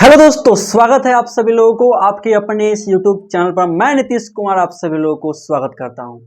Hello दोस्तों, स्वागत है आप सभी लोगों को आपके अपने इस YouTube चैनल पर। मैं नीतीश कुमार आप सभी लोगों को स्वागत करता हूं।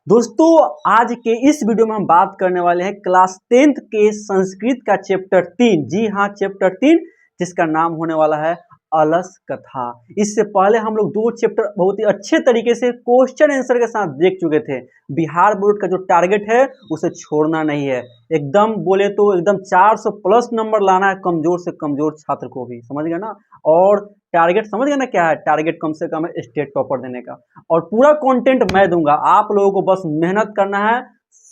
दोस्तों, आज के इस वीडियो में हम बात करने वाले हैं क्लास 10th के संस्कृत का चैप्टर 3। जी हाँ, चैप्टर 3 जिसका नाम होने वाला है अलस कथा। इससे पहले हम लोग 2 चैप्टर बहुत ही अच्छे तरीके से क्वेश्चन आंसर के साथ देख चुके थे। बिहार बोर्ड का जो टारगेट है उसे छोड़ना नहीं है। एकदम बोले तो एकदम 400 प्लस नंबर लाना है कमजोर से कमजोर छात्र को भी, समझ गए ना। और टारगेट समझ गए ना क्या है? टारगेट कम से कम है स्टेट टॉपर देने का। और पूरा कंटेंट मैं दूंगा, आप लोगों को बस मेहनत करना है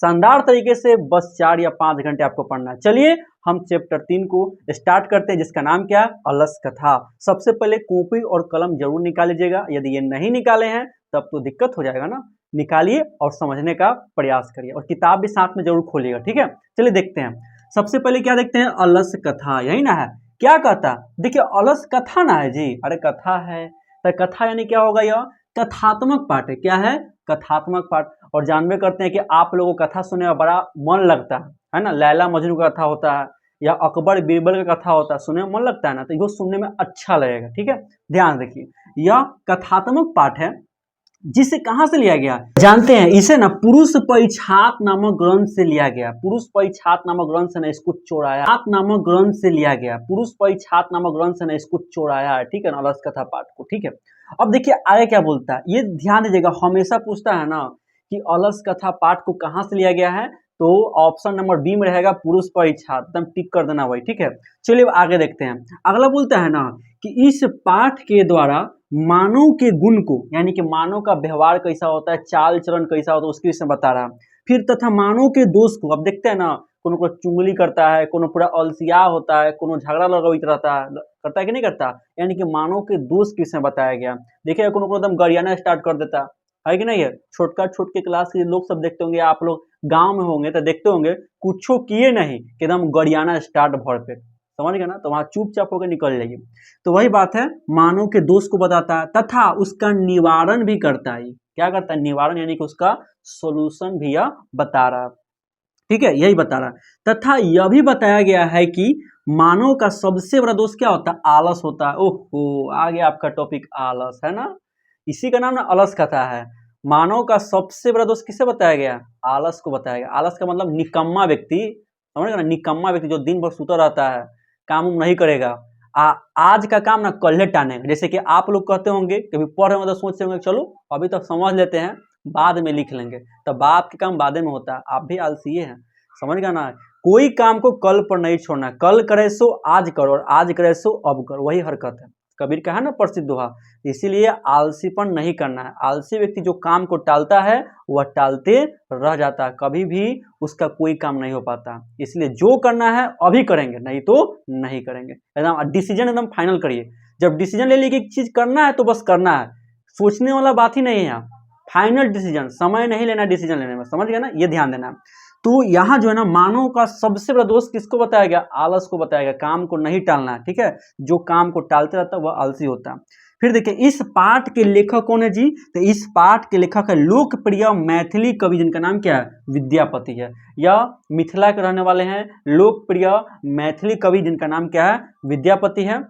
शानदार तरीके से। बस 4 या 5 घंटे आपको पढ़ना है। चलिए हम चैप्टर 3 को स्टार्ट करते हैं, जिसका नाम क्या है? अलस कथा। सबसे पहले कॉपी और कलम जरूर निकाल लीजिएगा। यदि ये नहीं निकाले हैं तब तो दिक्कत हो जाएगा ना। निकालिए और समझने का प्रयास करिए, और किताब भी साथ में जरूर खोलिएगा, ठीक है। चलिए देखते हैं। सबसे पहले क्या देखते हैं? अलस कथा, यही ना है। क्या कहता? देखिए, अलस कथा ना है जी। अरे कथा है तो कथा यानी क्या होगा? यह कथात्मक पाठ है। क्या है? कथात्मक पाठ। और जानबे करते हैं कि आप लोगों को कथा सुनने में बड़ा मन लगता है ना। लैला मजनू का कथा होता है या अकबर बीरबल का कथा होता है, सुनने में मन लगता है ना, तो ये सुनने में अच्छा लगेगा, ठीक है। ध्यान रखिए, यह कथात्मक पाठ है जिसे कहां से लिया गया जानते हैं? इसे ना पुरुष परिछात नामक ग्रंथ से लिया गया। पुरुष परिछात नामक ग्रंथ से ना इसको चोराया नामक ग्रंथ से लिया गया। पुरुष परिछात नामक ग्रंथ से ना इसको चोराया है, ठीक है ना, अलस कथा पाठ को, ठीक है। अब देखिए आगे क्या बोलता है, ये ध्यान दीजिएगा। हमेशा पूछता है ना कि अलस कथा पाठ को कहां से लिया गया है, तो ऑप्शन नंबर बी में रहेगा पुरुष परिछात। एकदम टिक कर देना भाई, ठीक है। चलिए आगे देखते हैं। अगला बोलता है ना कि इस पाठ के द्वारा मानव के गुण को, यानी कि मानव का व्यवहार कैसा होता है, चाल चलन कैसा होता है, उसके विषय में बता रहा है। फिर तथा मानव के दोष को, अब देखते हैं ना, कोनो को चुंगली करता है, कोनो पूरा अलसिया होता है, कोनो झगड़ा लगावित रहता है, करता है कि नहीं करता, यानी कि मानव के दोष के विषय में बताया गया। देखिए कोनो को एकदम गरियाना स्टार्ट कर देता है कि नहीं है। छोटका छोटके क्लास के लोग सब देखते होंगे, आप लोग गाँव में होंगे तो देखते होंगे, कुछ किए नहीं कि एकदम गरियाना स्टार्ट भर पे, समझ गए ना, तो वहां चुपचाप होकर निकल जाइए। तो वही बात है, मानव के दोष को बताता है तथा उसका निवारण भी करता है। क्या करता है? निवारण, यानी कि उसका सोल्यूशन भी यह बता रहा है, ठीक है, यही बता रहा है। तथा यह भी बताया गया है कि मानव का सबसे बड़ा दोष क्या होता है? आलस होता है। ओहो, आ गया आपका टॉपिक आलस, है ना। इसी का नाम ना अलस कथा है। मानव का सबसे बड़ा दोष किसे बताया गया? आलस को बताया गया। आलस का मतलब निकम्मा व्यक्ति, समझ गए ना, निकम्मा व्यक्ति जो दिन भर सुता रहता है, काम नहीं करेगा, आज का काम ना कल टानेगा। जैसे कि आप लोग कहते होंगे, कभी पढ़ रहे हो तो सोचते होंगे चलो अभी तो समझ लेते हैं, बाद में लिख लेंगे, तो बाद के काम बाद में होता है। आप भी आलसी हैं, समझ गए ना। कोई काम को कल पर नहीं छोड़ना, कल करे सो आज करो और आज करे सो अब करो, वही हरकत है। कबीर का है ना प्रसिद्ध दोहा। इसीलिए आलसीपन नहीं करना है। आलसी व्यक्ति जो काम को टालता है वह टालते रह जाता है, कभी भी उसका कोई काम नहीं हो पाता। इसलिए जो करना है अभी करेंगे, नहीं तो नहीं करेंगे। एकदम डिसीजन एकदम फाइनल करिए। जब डिसीजन ले लिए कि चीज करना है तो बस करना है, सोचने वाला बात ही नहीं है। फाइनल डिसीजन, समय नहीं लेना डिसीजन लेने में, समझ गया ना, ये ध्यान देना। तो यहाँ जो है ना, मानव का सबसे बड़ा दोष किसको बताया गया? आलस को बताया गया। काम को नहीं टालना है, ठीक है। जो काम को टालते रहता है वह आलसी होता है। फिर देखिए, इस पाठ के लेखक कौन है जी? तो इस पाठ के लेखक है लोकप्रिय मैथिली कवि, जिनका नाम क्या है? विद्यापति है। यह मिथिला के रहने वाले हैं, लोकप्रिय मैथिली कवि जिनका नाम क्या है? विद्यापति है,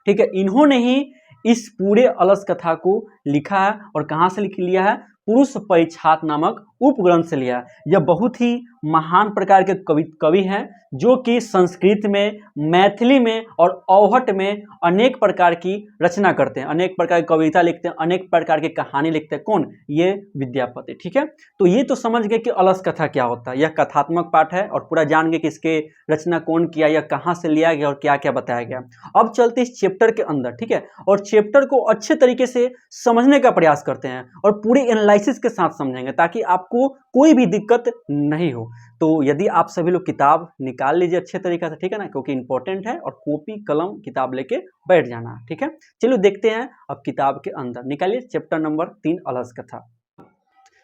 ठीक है। इन्होंने ही इस पूरे अलस कथा को लिखा है। और कहाँ से लिख लिया है? पुरुष परिछात नामक उपग्रंथ से लिया है। यह बहुत ही महान प्रकार के कवि हैं, जो कि संस्कृत में, मैथिली में और औहट में अनेक प्रकार की रचना करते हैं, अनेक प्रकार की कविता लिखते हैं, अनेक प्रकार की कहानी लिखते हैं। कौन? ये विद्यापति, ठीक है। तो ये तो समझ गए कि अलस कथा क्या होता है। यह कथात्मक पाठ है, और पूरा जान गए कि इसके रचना कौन किया, यह कहाँ से लिया गया और क्या क्या बताया गया। अब चलते इस चैप्टर के अंदर, ठीक है, और चैप्टर को अच्छे तरीके से समझने का प्रयास करते हैं और पूरे एनालिसिस के साथ समझेंगे, ताकि आपको कोई भी दिक्कत नहीं हो। तो यदि आप सभी लोग किताब निकाल लीजिए अच्छे तरीके से, ठीक है ना, क्योंकि इंपॉर्टेंट है, और कॉपी कलम किताब लेके बैठ जाना है, ठीक है। चलिए देखते हैं अब किताब के अंदर। निकालिए चैप्टर नंबर 3 अलस कथा।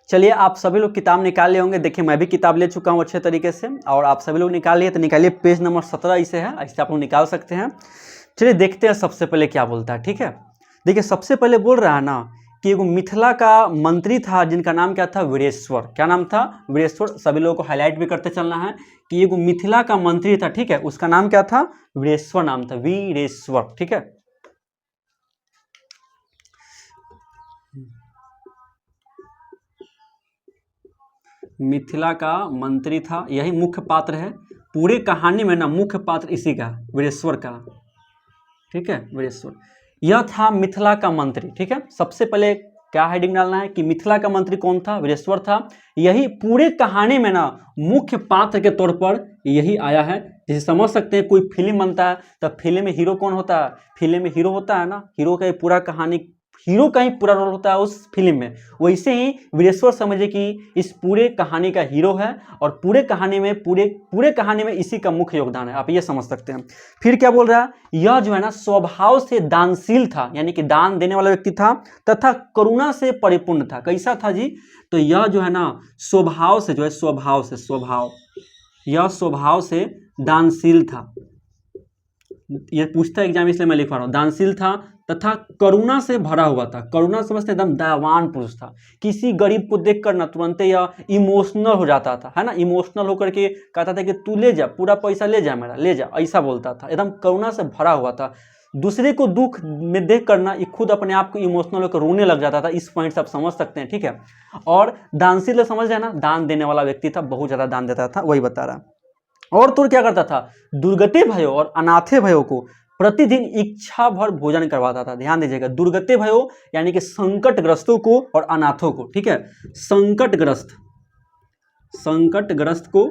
चलिए आप सभी लोग किताब निकाल लिए होंगे। देखिए मैं भी किताब ले चुका हूँ अच्छे तरीके से, और आप सभी लोग निकाल लिए तो निकालिए पेज नंबर 17 इसे है, ऐसे आप लोग निकाल सकते हैं। चलिए देखते हैं सबसे पहले क्या बोलता है, ठीक है। देखिए सबसे पहले बोल रहा है ना कि एगो मिथिला का मंत्री था, जिनका नाम क्या था? वीरेश्वर। क्या नाम था? वीरेश्वर। सभी लोगों को हाईलाइट भी करते चलना है कि एगो मिथिला का मंत्री था, ठीक है, उसका नाम क्या था? वीरेश्वर नाम था, वीरेश्वर, ठीक है। मिथिला का मंत्री था, यही मुख्य पात्र है पूरे कहानी में ना, मुख्य पात्र इसी का, वीरेश्वर का, ठीक है, वीरेश्वर। यह था मिथिला का मंत्री, ठीक है। सबसे पहले क्या हेडिंग डालना है कि मिथिला का मंत्री कौन था, वीरेश्वर था। यही पूरे कहानी में ना मुख्य पात्र के तौर पर यही आया है। जैसे समझ सकते हैं कोई फिल्म बनता है तब फिल्म में हीरो कौन होता है, फिल्म में हीरो होता है ना, हीरो का पूरा कहानी, हीरो का ही पूरा रोल होता है उस फिल्म में। वैसे ही वीरेश्वर समझे कि इस पूरे कहानी का हीरो है और पूरे कहानी में इसी का मुख्य योगदान है, आप ये समझ सकते हैं। फिर क्या बोल रहा है, यह जो है ना स्वभाव से दानशील था, यानी कि दान देने वाला व्यक्ति था, तथा करुणा से परिपूर्ण था। कैसा था जी, तो यह जो है ना स्वभाव से, जो है स्वभाव, यह स्वभाव से दानशील था। ये पूछता है एग्जाम, इसलिए मैं लिख रहा हूँ। दानशील था तथा करुणा से भरा हुआ था। करुणा समझते एकदम दयावान पुरुष था। किसी गरीब को देखकर ना तुरंत या इमोशनल हो जाता था, है ना, इमोशनल होकर के कहता था कि तू ले जा, पूरा पैसा ले जा मेरा, ले जा, ऐसा बोलता था। एकदम करुणा से भरा हुआ था। दूसरे को दुख में देख कर ना खुद अपने आप को इमोशनल होकर रोने लग जाता था। इस पॉइंट से आप समझ सकते हैं, ठीक है। और दानशील समझ रहे ना, दान देने वाला व्यक्ति था, बहुत ज्यादा दान देता था, वही बता रहा। और तो क्या करता था, दुर्गति भयो और अनाथे भयो को प्रतिदिन इच्छा भर भोजन करवाता था। ध्यान दीजिएगा, दुर्गति भयो यानी कि संकटग्रस्तों को और अनाथों को, ठीक है, संकटग्रस्त को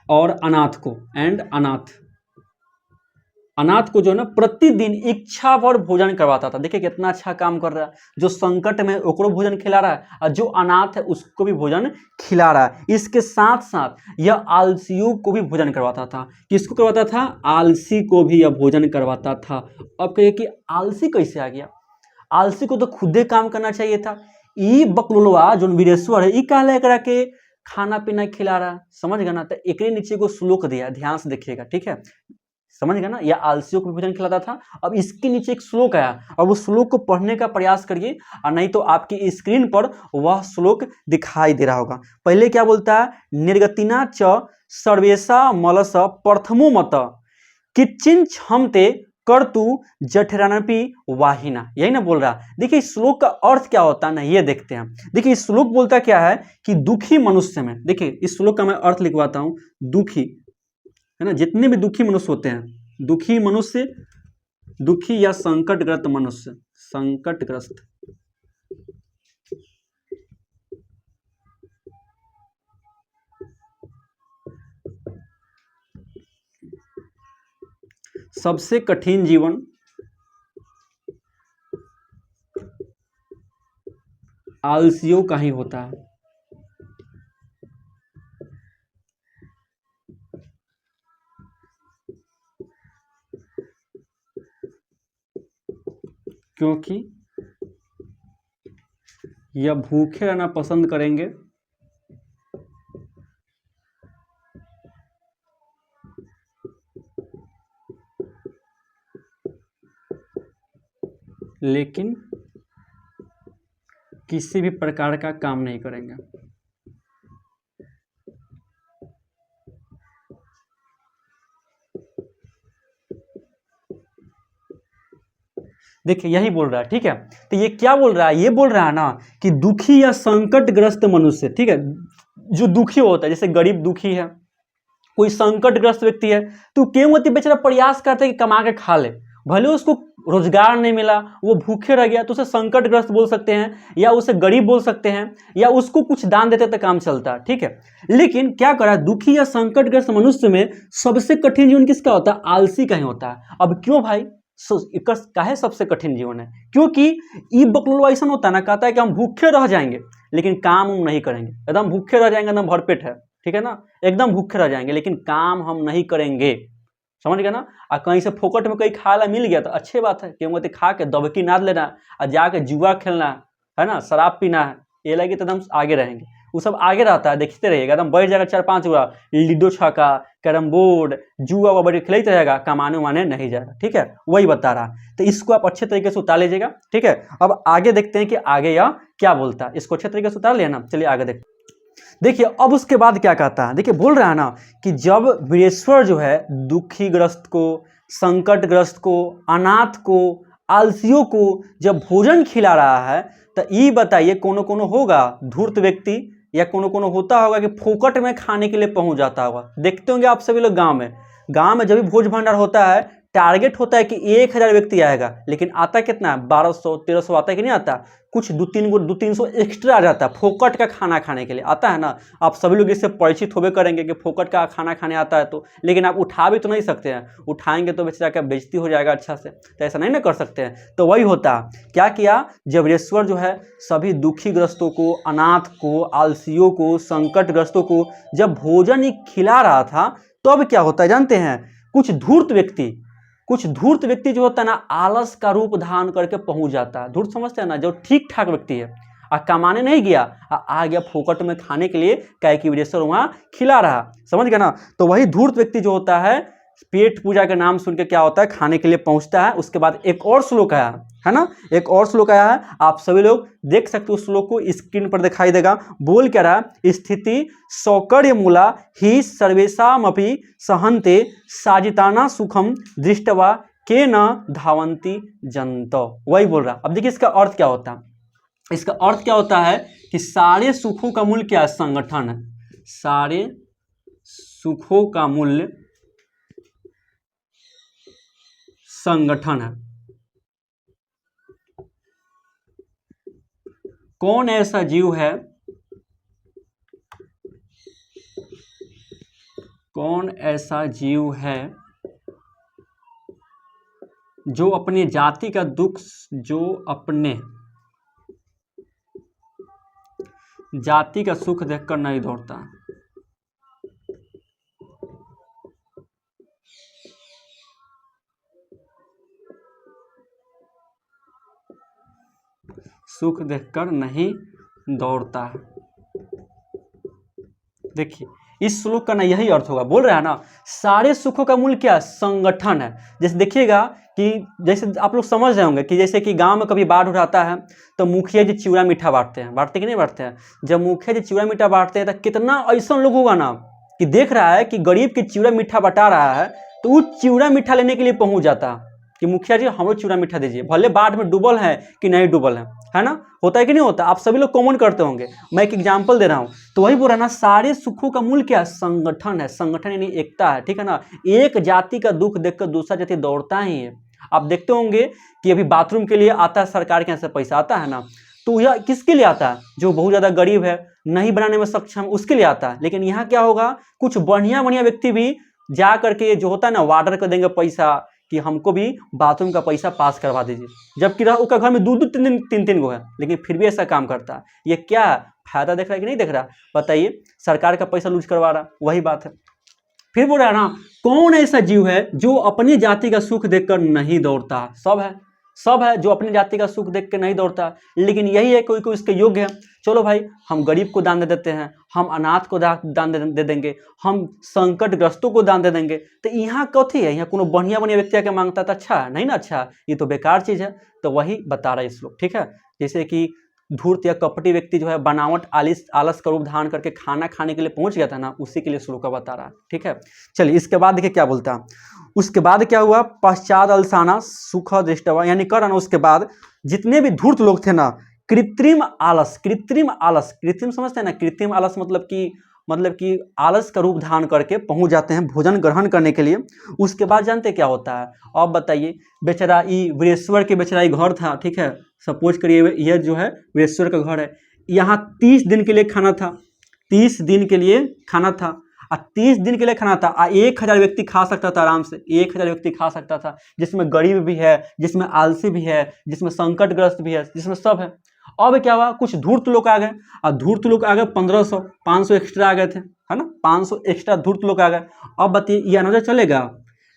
और अनाथ को, एंड अनाथ को जो है ना प्रतिदिन इच्छा भर भोजन करवाता था। देखिए कितना अच्छा काम कर रहा है, जो संकट में ओकरो भोजन खिला रहा है और जो अनाथ है उसको भी भोजन खिला रहा है। इसके साथ साथ यह आलसियों को भी भोजन करवाता था। किसको करवाता था, आलसी को भी यह भोजन करवाता था। अब कहिए कि आलसी कैसे आ गया, आलसी को तो खुदे काम करना चाहिए था। ई बकलुलवा जो वीरेश्वर है, ई का लेकर के खाना पीना खिला रहा है, समझ गया ना। तो एक नीचे को श्लोक दिया, ध्यान से देखिएगा, ठीक है, समझ गया ना। यह आलसियों को भोजन खिलाता था। अब इसके नीचे एक श्लोक आया और वो श्लोक को पढ़ने का प्रयास करिए, और नहीं तो आपकी स्क्रीन पर वह श्लोक दिखाई दे रहा होगा। पहले क्या बोलता है, निर्गतिना च सर्वेशा मलस प्रथमो मत किच्चिन क्षमते कर तू जठरानपी वाहिना, यही ना बोल रहा। देखिए इस श्लोक का अर्थ क्या होता है ना, ये देखते हैं। देखिए इस श्लोक बोलता क्या है कि दुखी मनुष्य में, देखिए इस श्लोक का मैं अर्थ लिखवाता हूं, दुखी है ना, जितने भी दुखी मनुष्य होते हैं, दुखी मनुष्य, दुखी या संकटग्रस्त मनुष्य, संकटग्रस्त, सबसे कठिन जीवन आलसियों का ही होता है। क्योंकि यह भूखे रहना पसंद करेंगे लेकिन किसी भी प्रकार का काम नहीं करेंगे। देखिए यही बोल रहा है, ठीक है। तो ये क्या बोल रहा है, ये बोल रहा है ना कि दुखी या संकटग्रस्त मनुष्य, ठीक है, जो दुखी होता है, जैसे गरीब दुखी है, कोई संकटग्रस्त व्यक्ति है, तो क्यों बेचारा प्रयास करते हैं कि कमा के खा ले, भले उसको रोजगार नहीं मिला, वो भूखे रह गया, तो उसे संकटग्रस्त बोल सकते हैं, या उसे गरीब बोल सकते हैं, या उसको कुछ दान देते तो काम चलता है, ठीक है। लेकिन क्या करा, दुखी या संकटग्रस्त मनुष्य में सबसे कठिन जीवन किसका होता है, आलसी का ही होता है। अब क्यों भाई, काहे सबसे कठिन जीवन है, क्योंकि ई बकलुलवा ऐसा होता है ना, कहता है कि हम भूखे रह जाएंगे लेकिन काम हम नहीं करेंगे, एकदम भूखे रह जाएंगे, एकदम भरपेट है, ठीक है ना, एकदम भूखे रह जाएंगे लेकिन काम हम नहीं करेंगे, समझ गया ना। और कहीं से फोकट में कहीं खाला मिल गया तो अच्छी बात है, क्योंकि खा के दबकी नाद लेना और जाके जुआ खेलना है ना, शराब पीना है, ये लगे तो एकदम आगे रहेंगे। वो सब आगे रहता है, देखते रहिएगा, एकदम बैठ जाएगा 4-5 जुआ, लूडो छक्का, कैरम बोर्ड, जुआ वो बड़ी खेलते रहेगा, कमाने वाने नहीं जाएगा, ठीक है, वही बता रहा। तो इसको आप अच्छे तरीके से उतार लीजिएगा, ठीक है। अब आगे देखते हैं कि आगे यह क्या बोलता है, इसको अच्छे तरीके से उतार लिया ना, चलिए आगे देखते। देखिए अब उसके बाद क्या कहता है, देखिए बोल रहा है ना कि जब वीरेश्वर जो है दुखी ग्रस्त को, संकटग्रस्त को, अनाथ को, आलसियों को जब भोजन खिला रहा है, तो ये बताइए कौन कौन होगा, धूर्त व्यक्ति, या कोनो कोनो होता होगा कि फोकट में खाने के लिए पहुंच जाता होगा। देखते होंगे आप सभी लोग गांव में जब भी भोज भंडार होता है, टारगेट होता है कि 1000 व्यक्ति आएगा, लेकिन आता कितना है, 1200-1300 आता है कि नहीं आता, कुछ 200-300 एक्स्ट्रा आ जाता है फोकट का खाना खाने के लिए, आता है ना। आप सभी लोग इससे परिचित होबे करेंगे कि फोकट का खाना खाने आता है तो, लेकिन आप उठा भी तो नहीं सकते हैं, उठाएंगे तो बेचारा का बेइज्जती हो जाएगा अच्छा से, तो ऐसा नहीं ना कर सकते हैं। तो वही होता है, क्या किया, जब ईश्वर जो है सभी दुखी ग्रस्तों को, अनाथ को, आलसियों को, संकटग्रस्तों को जब भोजन ही खिला रहा था, तो अब क्या होता है जानते हैं, कुछ धूर्त व्यक्ति जो होता है ना, आलस का रूप धारण करके पहुंच जाता है। धूर्त समझते हैं ना, जो ठीक ठाक व्यक्ति है, कमाने नहीं गया, आ गया फोकट में खाने के लिए, क्या कि वीरेश्वर वहां खिला रहा, समझ गया ना। तो वही धूर्त व्यक्ति जो होता है, पेट पूजा का नाम सुन के क्या होता है, खाने के लिए पहुंचता है। उसके बाद एक और श्लोक आया है ना, एक और श्लोक आया है, आप सभी लोग देख सकते हो उस श्लोक को, स्क्रीन पर दिखाई देगा। बोल क्या रहा, स्थिति सौकर्य मूला ही सर्वेशामपि सहन्ते साजिताना सुखम दृष्टवा के न धावंती जनतो, वही बोल रहा। अब देखिए इसका अर्थ क्या होता है, इसका अर्थ क्या होता है कि सारे सुखों का मूल क्या है, संगठन है। सारे सुखों का मूल्य संगठन है। कौन ऐसा जीव है, कौन ऐसा जीव है जो अपनी जाति का दुख, जो अपने जाति का सुख देखकर नहीं दौड़ता। सुख देखकर नहीं दौड़ता है। देखिए इस श्लोक का ना यही अर्थ होगा, बोल रहा है ना, सारे सुखों का मूल क्या, संगठन है। जैसे देखिएगा कि जैसे आप लोग समझ रहे होंगे कि जैसे कि गांव में कभी बाढ़ उठाता है तो मुखिया जी चिवड़ा मीठा बांटते हैं, बांटते कि नहीं बांटते हैं। जब मुखिया जी चिवड़ा मीठा बांटते हैं तो कितना ऐसा लोग होगा ना कि देख रहा है कि गरीब की चिवड़ा मीठा बटा रहा है, तो वो चिवड़ा मीठा लेने के लिए पहुंच जाता कि मुखिया जी हमको चिवड़ा मीठा दीजिए, भले बाढ़ में डूबल है कि नहीं डूबल है ना, होता है कि नहीं होता, आप सभी लोग कॉमन करते होंगे। मैं एक एग्जांपल दे रहा हूं, तो वही बोल रहा ना, सारे सुखों का मूल क्या, संगठन है। संगठन यानी एकता है, ठीक है ना। एक जाति का दुख देखकर दूसरा जाति दौड़ता ही है। आप देखते होंगे कि अभी बाथरूम के लिए आता है, सरकार के यहाँ से पैसा आता है ना, तो यह किसके लिए आता है, जो बहुत ज्यादा गरीब है, नहीं बनाने में सक्षम, उसके लिए आता है। लेकिन यहाँ क्या होगा, कुछ बढ़िया बढ़िया व्यक्ति भी जा करके जो होता है ना, वार्डर को देंगे पैसा कि हमको भी बाथरूम का पैसा पास करवा दीजिए, जबकि उसका घर में 2-2 3-3 गो है, लेकिन फिर भी ऐसा काम करता है। ये क्या फायदा देख रहा है कि नहीं देख रहा, बताइए, सरकार का पैसा लूज करवा रहा, वही बात है। फिर बोल रहा है ना, कौन ऐसा जीव है जो अपनी जाति का सुख देखकर नहीं दौड़ता। सब है जो अपनी जाति का सुख देख कर नहीं दौड़ता, लेकिन यही है कोई कोई इसके योग्य है। चलो भाई, हम गरीब को दान दे देते हैं, हम अनाथ को दान दे देंगे, हम संकटग्रस्तों को दान दे देंगे। तो यहाँ कथी है, यहाँ कोनो बढ़िया बढ़िया व्यक्ति आके मांगता था, अच्छा नहीं ना, अच्छा ये तो बेकार चीज है। तो वही बता रहा है इस लोग, ठीक है। जैसे कि धूर्त या कपटी व्यक्ति जो है बनावट आलस का रूप धारण करके खाना खाने के लिए पहुंच गया था ना, उसी के लिए श्लोक बता रहा है, ठीक है। चलिए इसके बाद देखिए क्या बोलता है। उसके बाद क्या हुआ, पश्चात अलसाना सुख दृष्टवा, यानी कर ना, उसके बाद जितने भी धूर्त लोग थे ना, कृत्रिम कृत्रिम समझते हैं ना, कृत्रिम आलस मतलब कि आलस का रूप धारण करके पहुंच जाते हैं भोजन ग्रहण करने के लिए। उसके बाद जानते क्या होता है, अब बताइए, बेचारा वीरेश्वर के बेचारा घर था, ठीक है, सपोज करिए यह जो है वीरेश्वर का घर है, यहाँ 30 दिन के लिए खाना था, 30 दिन के लिए खाना था, 30 दिन के लिए खाना था, 1000 व्यक्ति खा सकता था आराम से, 1000 व्यक्ति खा सकता था, जिसमें गरीब भी है, जिसमें आलसी भी है, जिसमें संकटग्रस्त भी है, जिसमें सब है। अब क्या हुआ, कुछ धूर्त लोग आ गए, और धूर्त लोग आ गए 1500, 500 एक्स्ट्रा आ गए थे, है ना, 500 एक्स्ट्रा धूर्त लोग आ गए। अब बताइए ये अनाज चलेगा,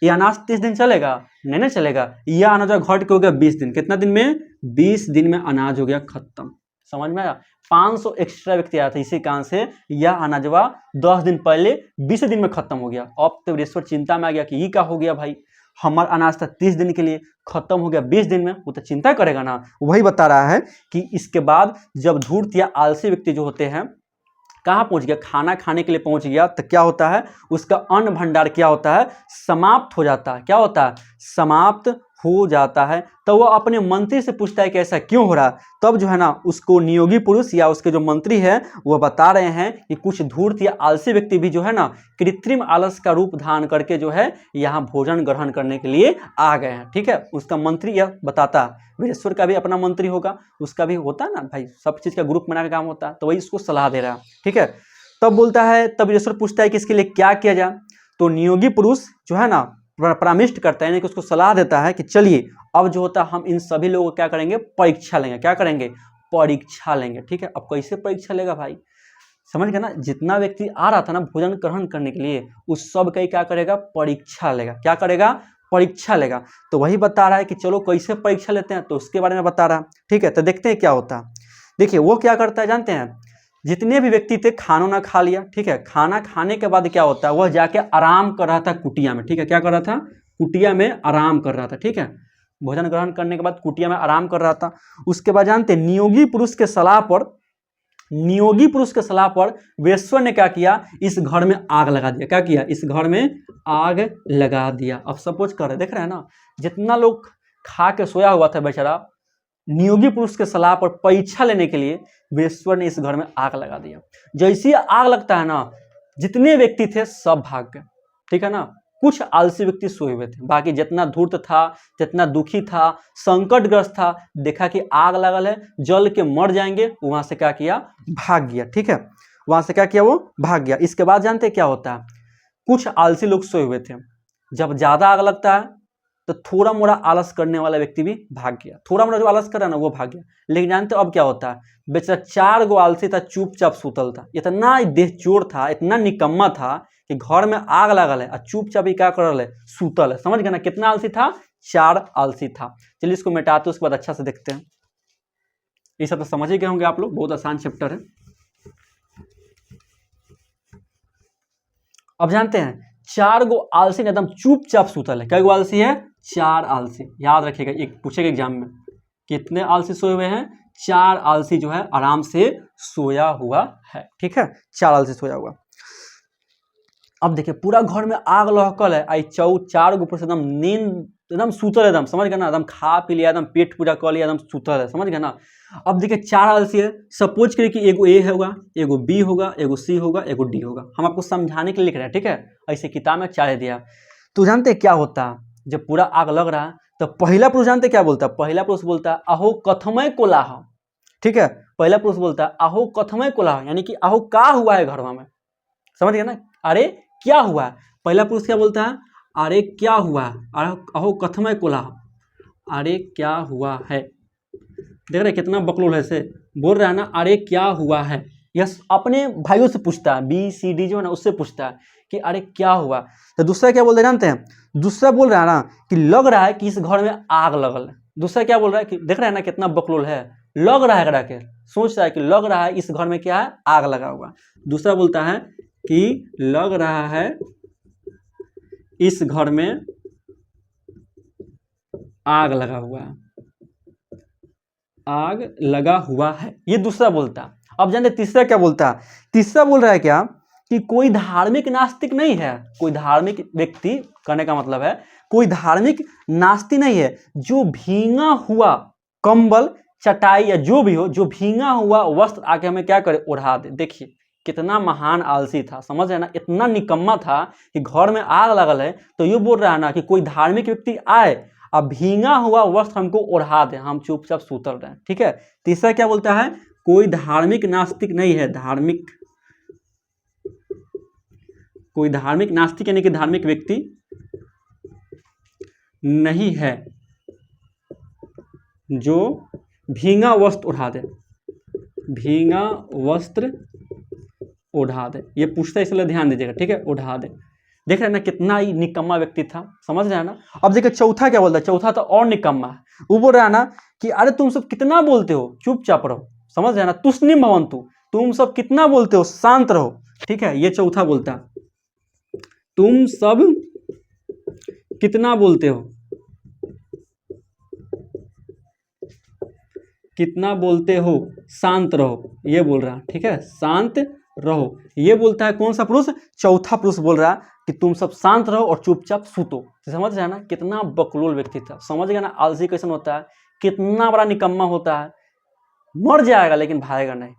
ये अनाज 30 दिन चलेगा, नहीं चलेगा। यह अनाज घट के हो गया 20 दिन, कितना दिन में, 20 दिन में अनाज हो गया खत्म। समझ में आया, 500 एक्स्ट्रा व्यक्ति आया था, इसी कारण से यह अनाजवा 10 दिन पहले 20 दिन में खत्म हो गया। अब तो वीरेश्वर चिंता में आ गया कि ये क्या हो गया भाई, हमारा अनाज था 30 दिन के लिए, खत्म हो गया 20 दिन में, वो तो चिंता करेगा ना। वही बता रहा है कि इसके बाद जब धूर्त या आलसी व्यक्ति जो होते हैं कहाँ पहुंच गया, खाना खाने के लिए पहुंच गया, तो क्या होता है, उसका अन्न भंडार क्या होता है, समाप्त हो जाता है। क्या होता है, समाप्त हो जाता है तो वह अपने मंत्री से पूछता है कि ऐसा क्यों हो रहा है। तब जो है ना उसको नियोगी पुरुष या उसके जो मंत्री है वह बता रहे हैं कि कुछ धूर्त या आलसी व्यक्ति भी जो है ना कृत्रिम आलस का रूप धारण करके जो है यहाँ भोजन ग्रहण करने के लिए आ गए हैं। ठीक है, उसका मंत्री यह बताता है। वीरेश्वर का भी अपना मंत्री होगा, उसका भी होता है ना भाई, सब चीज का ग्रुप बना के काम होता है, तो वही उसको सलाह दे रहा है। ठीक है, तब बोलता है, तब वीरेश्वर पूछता है कि इसके लिए क्या किया जाए। तो नियोगी पुरुष जो है ना परामर्श करता है, यानी कि उसको सलाह देता है कि चलिए अब जो होता है हम इन सभी लोगों को क्या करेंगे, परीक्षा लेंगे। क्या करेंगे, परीक्षा लेंगे। ठीक है, अब कैसे परीक्षा लेगा भाई, समझ गए ना, जितना व्यक्ति आ रहा था ना भोजन ग्रहण करने के लिए उस सब का क्या करेगा, परीक्षा लेगा। क्या करेगा, परीक्षा लेगा। तो वही बता रहा है कि चलो कैसे परीक्षा लेते हैं, तो उसके बारे में बता रहा है। ठीक है, तो देखते हैं क्या होता है। देखिए वो क्या करता है जानते हैं, जितने भी व्यक्ति थे खाना ना खा लिया। ठीक है, खाना खाने के बाद क्या होता है, वह जाके आराम कर रहा था कुटिया में। ठीक है, क्या कर रहा था, कुटिया में आराम कर रहा था। ठीक है, भोजन ग्रहण करने के बाद कुटिया में आराम कर रहा था। उसके बाद जानते नियोगी पुरुष के सलाह पर, नियोगी पुरुष के सलाह पर वीरेश्वर ने क्या किया, इस घर में आग लगा दिया। क्या किया, इस घर में आग लगा दिया। अब सपोज कर रहे, देख रहे हैं ना, जितना लोग खा के सोया हुआ था बेचारा, नियोगी पुरुष के सलाह पर परीक्षा लेने के लिए वीरेश्वर ने इस घर में आग लगा दिया। जैसे ही आग लगता है ना, जितने व्यक्ति थे सब भाग गए। ठीक है ना, कुछ आलसी व्यक्ति सोए हुए थे, बाकी जितना धूर्त था, जितना दुखी था, संकटग्रस्त था, देखा कि आग लगल है, जल के मर जाएंगे, वहां से क्या किया, भाग गया। ठीक है, वहां से क्या किया, वो भाग गया। इसके बाद जानते क्या होता है, कुछ आलसी लोग सोए हुए थे, जब ज्यादा आग लगता है तो थोड़ा मोड़ा आलस करने वाला व्यक्ति भी भाग गया। थोड़ा मोड़ा जो आलस कर रहा है ना वो भाग गया। लेकिन जानते हो अब क्या होता है, बेचारा 4 गो आलसी था, चुपचाप सुतल था। इतना देह चोर था, इतना निकम्मा था कि घर में आग लगल है और चुपचाप ही क्या कर रहा है, सुतल है। समझ गए ना, कितना आलसी था, 4 आलसी था। चलिए इसको मिटाते उसके बाद अच्छा से देखते हैं। ये सब तो समझ ही गए होंगे आप लोग, बहुत आसान चैप्टर है। अब जानते हैं 4 गो आलसी एकदम चुपचाप सुतल है। क्या गो आलसी है, 4 आलसी। याद रखिएगा, एक पूछेगा एग्जाम में, कितने आलसी सोए हुए हैं, 4 आलसी जो है आराम से सोया हुआ है। ठीक है, 4 आलसी सोया हुआ। अब देखिए पूरा घर में आग लहकल है, आई 4 गो पुरुष एकदम नींद, एकदम सुतल, एकदम समझ गए ना, एकदम खा पी लिया, एकदम पेट पूजा कर लिया, एकदम सुतल है। समझ गए ना। अब देखिए 4 आलसी है, सपोज करिए कि एगो ए होगा, एगो बी होगा, एगो सी होगा, एगो डी होगा। हम आपको समझाने के लिए लिख रहे हैं। ठीक है, ऐसे किताब में 4 दिया। तो जानते क्या होता है, जब पूरा आग लग रहा है तो पहला पुरुष जानते क्या बोलता है, पहला पुरुष बोलता है अहो कथमय कोलाह। ठीक है, पहला पुरुष बोलता है अहो कथमय कोलाह, यानी कि अहो का हुआ है घर में। समझ गए ना, अरे क्या हुआ। पहला पुरुष क्या बोलता है, अरे क्या हुआ, अहो कथमय कोलाह, अरे क्या हुआ है। देख रहे कितना बकलोल है, से बोल रहा है ना, अरे क्या हुआ है। यस, अपने भाइयों से पूछता है, बी सी डी जो है ना उससे पूछता है कि अरे क्या हुआ। तो दूसरा क्या बोल रहे जानते हैं, दूसरा बोल रहा है ना कि लग रहा है कि इस घर में आग लगल है। दूसरा क्या बोल रहा है कि देख रहा है ना कितना बकलोल है, लग रहा है, करा के सोच रहा है कि लग रहा है इस घर में क्या है, आग लगा हुआ। दूसरा बोलता है कि लग रहा है इस घर में आग लगा हुआ है, आग लगा हुआ है, ये दूसरा बोलता है। अब जानते तीसरा क्या बोलता है, तीसरा बोल रहा है क्या कि कोई धार्मिक नास्तिक नहीं है, कोई धार्मिक व्यक्ति, कहने का मतलब है कोई धार्मिक नास्तिक नहीं है जो भींगा हुआ कंबल, चटाई या जो भी हो, जो भींगा हुआ वस्त्र आके हमें क्या करे, ओढ़ा दे। देखिए कितना महान आलसी था, समझ रहे ना, इतना निकम्मा था कि घर में आग लगल है तो ये बोल रहा है ना कि कोई धार्मिक व्यक्ति आए अब भींगा हुआ वस्त्र हमको ओढ़ा दे, हम चुपचाप सुतल रहे। ठीक है, तीसरा क्या बोलता है, कोई धार्मिक नास्तिक नहीं है, धार्मिक, कोई धार्मिक नास्तिक यानी कि धार्मिक व्यक्ति नहीं है जो भींगा वस्त्र उड़ा दे, भींगा वस्त्र उड़ा दे। ये पूछता है इसलिए ध्यान दीजिएगा। ठीक है, उड़ा दे। देख रहे हैं ना कितना ही निकम्मा व्यक्ति था, समझ रहे हैं ना। अब देखिए चौथा क्या बोलता है, चौथा तो और निकम्मा है। वो बोल रहा है ना कि अरे तुम सब कितना बोलते हो, चुपचाप रहो। समझ रहे हैं ना, तुष्णिम भवन्तु, तुम सब कितना बोलते हो, शांत रहो। ठीक है, ये चौथा बोलता है तुम सब कितना बोलते हो, कितना बोलते हो, शांत रहो, ये बोल रहा। ठीक है, शांत रहो। ये बोलता है कौन सा पुरुष? चौथा पुरुष बोल रहा है कि तुम सब शांत रहो और चुपचाप सूतो। समझ रहे ना कितना बकलोल व्यक्ति था, समझ गया ना आलसी कैसन होता है, कितना बड़ा निकम्मा होता है, मर जाएगा लेकिन भागेगा नहीं।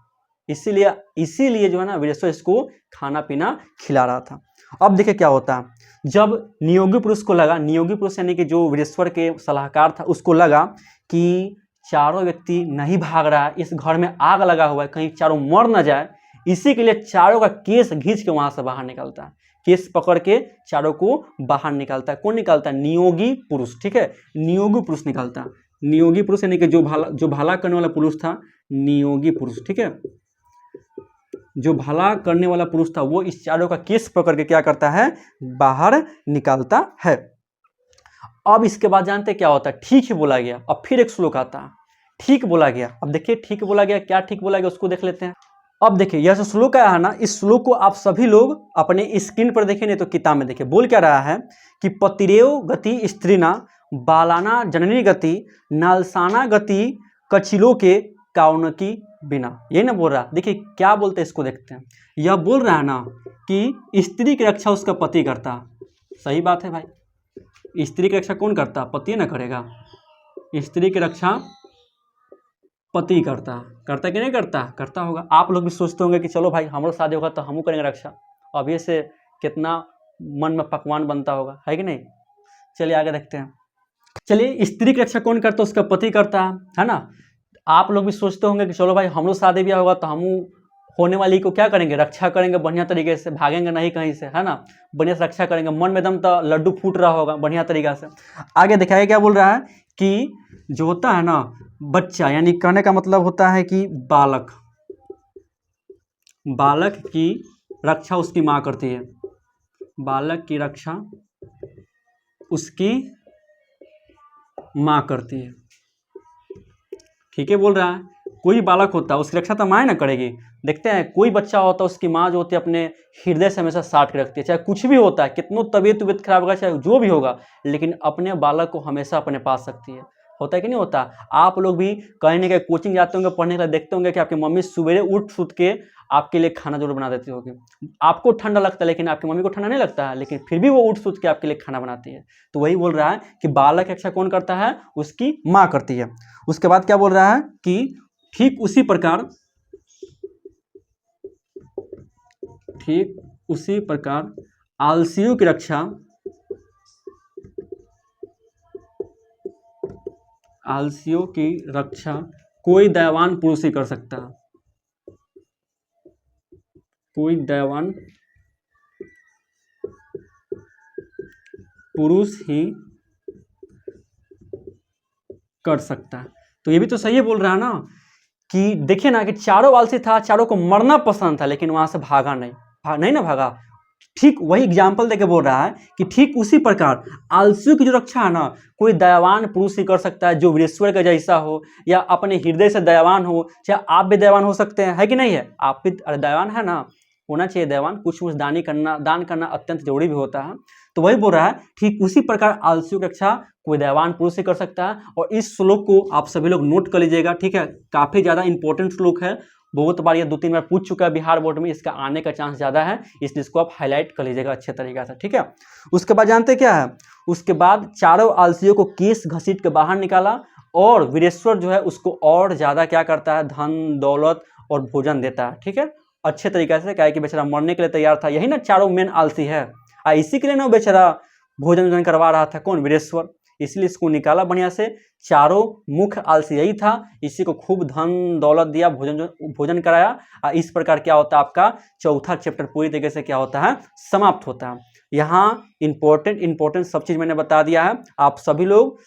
इसीलिए जो है ना वीरेश्वर इसको खाना पीना खिला रहा था। अब देखिए क्या होता है, जब नियोगी पुरुष को लगा, नियोगी पुरुष यानी कि जो वीरेश्वर के सलाहकार था, उसको लगा कि चारों व्यक्ति नहीं भाग रहा है, इस घर में आग लगा हुआ है, कहीं चारों मर न जाए, इसी के लिए चारों का केस खींच के वहां से बाहर निकलता है, केस पकड़ के चारों को बाहर निकालता है। कौन निकालता है? नियोगी पुरुष। ठीक है, नियोगी पुरुष निकालता है। नियोगी पुरुष यानी कि जो भला करने वाला पुरुष था, नियोगी पुरुष। ठीक है, जो भला करने वाला पुरुष था वो इस चारों का केस पकड़ के क्या करता है? बाहर निकालता है। अब इसके बाद जानते क्या होता है? ठीक ही बोला गया। अब फिर एक श्लोक आता है, ठीक बोला गया। अब देखिए ठीक बोला गया, क्या ठीक बोला गया उसको देख लेते हैं। अब देखिए यह जो श्लोक आया है ना, इस श्लोक को आप सभी लोग अपने स्क्रीन पर देखें, नहीं तो किताब में देखिए। बोल क्या रहा है कि पतिरेव गति स्त्रीना बालाना जननी गति नालसाना गति कचिलो के काउनकी बिना। ये ना बोल रहा। देखिए क्या बोलते हैं, इसको देखते हैं। यह बोल रहा है ना कि स्त्री की रक्षा उसका पति करता। सही बात है भाई, स्त्री की रक्षा कौन करता? पति ना करेगा। स्त्री की रक्षा पति करता कि नहीं करता? करता होगा। आप लोग भी सोचते होंगे कि चलो भाई हमारा शादी होगा तो हम करेंगे रक्षा। अब ये से कितना मन में पकवान बनता होगा, है कि नहीं? चलिए आगे देखते हैं। चलिए स्त्री की रक्षा कौन करता? उसका पति करता है ना। आप लोग भी सोचते होंगे कि चलो भाई हम लोग शादी ब्याह होगा तो हम होने वाली को क्या करेंगे? रक्षा करेंगे बढ़िया तरीके से, भागेंगे नहीं कहीं से, है ना, बढ़िया से रक्षा करेंगे। मन में एकदम तो लड्डू फूट रहा होगा बढ़िया तरीका से। आगे दिखाया क्या बोल रहा है कि जो होता है ना बच्चा, यानी कहने का मतलब होता है कि बालक, बालक की रक्षा उसकी माँ करती है। बालक की रक्षा उसकी माँ करती है। ठीक है बोल रहा है। कोई बालक होता है उसकी रक्षा तो माँ ना करेगी। देखते हैं कोई बच्चा होता है उसकी माँ जो होती है अपने हृदय से हमेशा साट के रखती है, चाहे कुछ भी होता है, कितनों तबीयत खराब होगा, चाहे जो भी होगा, लेकिन अपने बालक को हमेशा अपने पास रखती है। होता है कि नहीं होता? आप लोग भी कहीं ना कहीं कोचिंग जाते होंगे पढ़ने के लिए, देखते होंगे कि आपकी मम्मी सवेरे उठ सुत के आपके लिए खाना जरूर बना देती होगी। आपको ठंडा लगता है लेकिन आपकी मम्मी को ठंडा नहीं लगता है, लेकिन फिर भी वो उठ सुत के आपके लिए खाना बनाती है। तो वही बोल रहा है कि बालक की रक्षा कौन करता है? उसकी माँ करती है। उसके बाद क्या बोल रहा है कि ठीक उसी प्रकार आलसियों की रक्षा कोई दयावान पुरुष ही कर सकता है। कोई दयावान पुरुष ही कर सकता है। तो ये भी तो सही है बोल रहा है ना कि देखिए ना कि चारों आलसी था, चारों को मरना पसंद था, लेकिन वहां से भागा नहीं ना भागा। ठीक वही एग्जाम्पल देके बोल रहा है कि ठीक उसी प्रकार आलसियों की जो रक्षा है ना कोई दयावान पुरुष ही कर सकता है, जो वीरेश्वर का जैसा हो या अपने हृदय से दयावान हो। चाहे आप भी दयावान हो सकते हैं, है कि नहीं है? आप भी दयावान है ना, होना चाहिए दयावान। कुछ दान करना अत्यंत जरूरी भी होता है। तो वही बोल रहा है ठीक उसी प्रकार आलसियों की रक्षा कोई दयावान पुरुष ही कर सकता है। और इस श्लोक को आप सभी लोग नोट कर लीजिएगा। ठीक है, काफी ज्यादा इंपॉर्टेंट श्लोक है, बहुत बार ये 2-3 बार पूछ चुका है बिहार बोर्ड में, इसका आने का चांस ज्यादा है, इसलिए इसको आप हाईलाइट कर लीजिएगा अच्छे तरीके से। ठीक है, उसके बाद जानते क्या है? उसके बाद चारों आलसियों को केस घसीट के बाहर निकाला और वीरेश्वर जो है उसको और ज्यादा क्या करता है? धन दौलत और भोजन देता है। ठीक है, अच्छे तरीके से, क्या है कि बेचारा मरने के लिए तैयार था। यही ना चारों मेन आलसी है, इसी के लिए ना बेचारा भोजन करवा रहा था। कौन? वीरेश्वर। इसलिए इसको निकाला बढ़िया से। चारों मुख्य आलसी यही था, इसी को खूब धन दौलत दिया, भोजन कराया। इस प्रकार क्या होता है? आपका चौथा चैप्टर पूरी तरीके से क्या होता है? समाप्त होता है। यहाँ इंपॉर्टेंट सब चीज मैंने बता दिया है। आप सभी लोग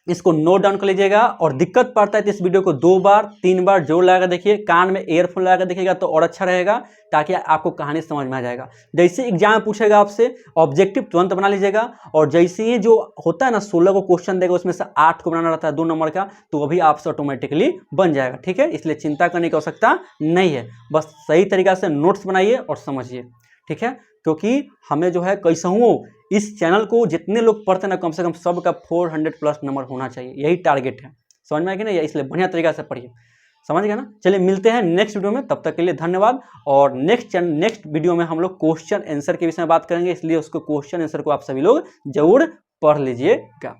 इसको नोट डाउन कर लीजिएगा। और दिक्कत पड़ता है तो इस वीडियो को 2 बार 3 बार जोर लगा देखिए, कान में ईयरफोन लगा देखिएगा तो और अच्छा रहेगा, ताकि आपको कहानी समझ में आ जाएगा। जैसे एग्जाम पूछेगा आपसे, ऑब्जेक्टिव तुरंत बना लीजिएगा। और जैसे ही जो होता है ना 16 को क्वेश्चन देगा, उसमें से 8 को बनाना रहता है 2 नंबर का, तो वो भी आपसे ऑटोमेटिकली बन जाएगा। ठीक है, इसलिए चिंता करने की आवश्यकता नहीं है, बस सही तरीका से नोट्स बनाइए और समझिए। ठीक है, क्योंकि हमें जो है कैसा हूँ इस चैनल को जितने लोग पढ़ते हैं ना, कम से कम सबका 400 प्लस नंबर होना चाहिए, यही टारगेट है। समझ में आया कि नहीं? इसलिए बढ़िया तरीका से पढ़िए। समझ गए ना। चलिए मिलते हैं नेक्स्ट वीडियो में, तब तक के लिए धन्यवाद। और नेक्स्ट वीडियो में हम लोग क्वेश्चन आंसर के विषय में बात करेंगे, इसलिए उसको क्वेश्चन आंसर को आप सभी लोग जरूर पढ़ लीजिएगा।